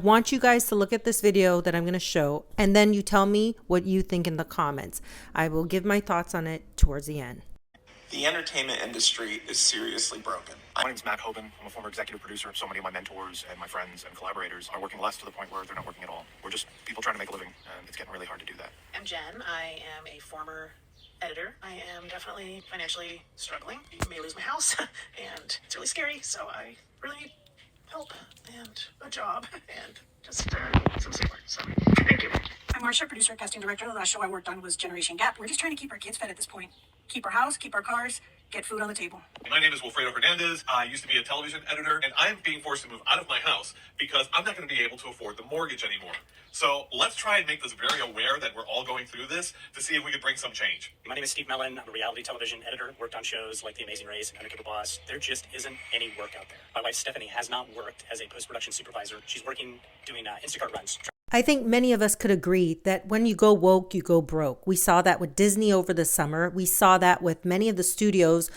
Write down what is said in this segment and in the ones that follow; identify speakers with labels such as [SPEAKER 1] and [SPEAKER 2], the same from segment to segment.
[SPEAKER 1] want you guys to look at this video that I'm going to show, and then you tell me what you think in the comments. I will give my thoughts on it towards the end.
[SPEAKER 2] The entertainment industry is seriously broken.
[SPEAKER 3] My name's Matt Hoban. I'm a former executive producer. So many of my mentors and my friends and collaborators are working less to the point where they're not working at all. We're just people trying to make a living, and it's getting really hard to do that.
[SPEAKER 4] I'm Jen. I am a former editor. I am definitely financially struggling. I may lose my house, and it's really scary. So I really need help and a job and just some support. So thank you.
[SPEAKER 5] I'm Marsha, producer, casting director. The last show I worked on was Generation Gap. We're just trying to keep our kids fed at this point. Keep our house, keep our cars, get food on the table.
[SPEAKER 6] My name is Wilfredo Hernandez. I used to be a television editor, and I'm being forced to move out of my house because I'm not going to be able to afford the mortgage anymore. So let's try and make this very aware that we're all going through this to see if we could bring some change.
[SPEAKER 7] My name is Steve Mellon. I'm a reality television editor, worked on shows like The Amazing Race and Undercover Boss. There just isn't any work out there. My wife Stephanie has not worked as a post-production supervisor. She's working doing Instacart runs.
[SPEAKER 1] I think many of us could agree that when you go woke, you go broke. We saw that with Disney over the summer. We saw that with many of the studios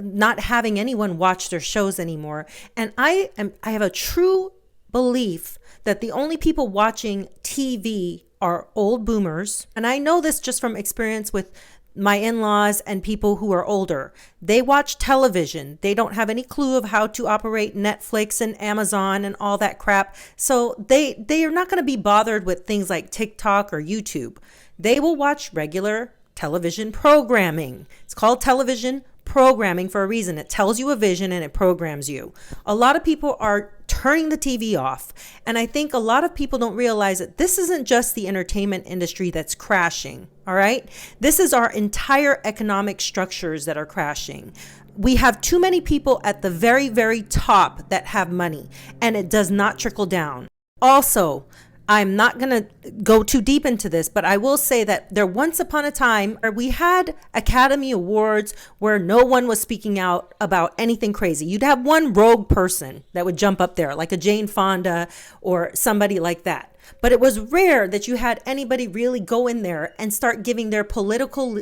[SPEAKER 1] not having anyone watch their shows anymore. And I have a true belief that the only people watching TV are old boomers. And I know this just from experience with my in-laws and people who are older. They watch television. They don't have any clue of how to operate Netflix and Amazon and all that crap. So they are not going to be bothered with things like TikTok or YouTube. They will watch regular television programming. It's called television programming for a reason. It tells you a vision and it programs you. A lot of people are turning the TV off. And I think a lot of people don't realize that this isn't just the entertainment industry that's crashing. All right. This is our entire economic structures that are crashing. We have too many people at the very, very top that have money, and it does not trickle down. Also, I'm not going to go too deep into this, but I will say that there once upon a time where we had Academy Awards where no one was speaking out about anything crazy. You'd have one rogue person that would jump up there, like a Jane Fonda or somebody like that. But it was rare that you had anybody really go in there and start giving their political,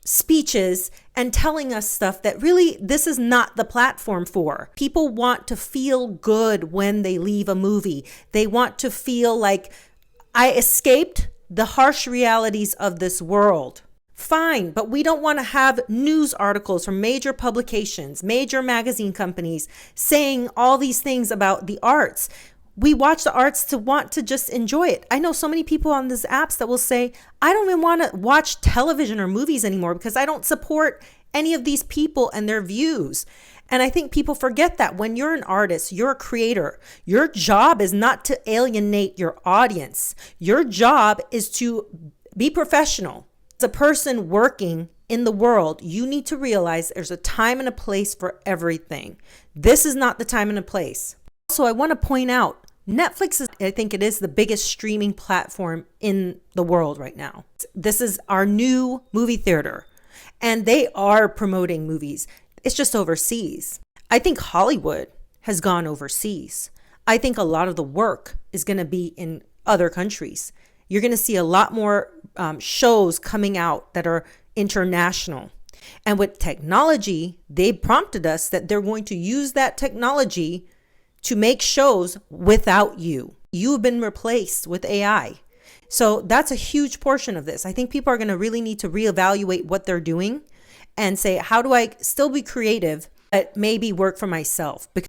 [SPEAKER 1] speeches and telling us stuff that really this is not the platform for. People want to feel good when they leave a movie. They want to feel like I escaped the harsh realities of this world. Fine, but we don't want to have news articles from major publications, major magazine companies saying all these things about the arts. We watch the arts to want to just enjoy it. I know so many people on these apps that will say, I don't even want to watch television or movies anymore because I don't support any of these people and their views. And I think people forget that when you're an artist, you're a creator, your job is not to alienate your audience. Your job is to be professional. As a person working in the world, you need to realize there's a time and a place for everything. This is not the time and a place. Also, I want to point out, Netflix is, I think it is the biggest streaming platform in the world right now. This is our new movie theater, and they are promoting movies. It's just overseas. I think Hollywood has gone overseas. I think a lot of the work is going to be in other countries. You're going to see a lot more shows coming out that are international. And with technology, they prompted us that they're going to use that technology to make shows without you. You've been replaced with AI. So that's a huge portion of this. I think people are going to really need to reevaluate what they're doing and say, how do I still be creative, but maybe work for myself? Because